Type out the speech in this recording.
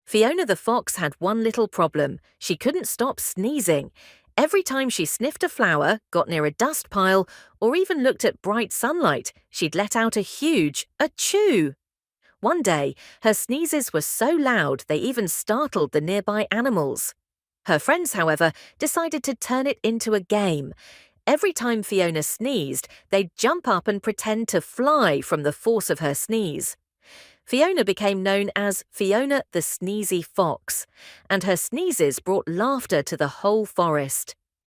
Fiona the fox had one little problem. She couldn't stop sneezing. Every time she sniffed a flower, got near a dust pile, or even looked at bright sunlight, she'd let out a huge achoo. One day, her sneezes were so loud they even startled the nearby animals. Her friends, however, decided to turn it into a game. Every time Fiona sneezed, they'd jump up and pretend to fly from the force of her sneeze. Fiona became known as Fiona the Sneezy Fox, and her sneezes brought laughter to the whole forest.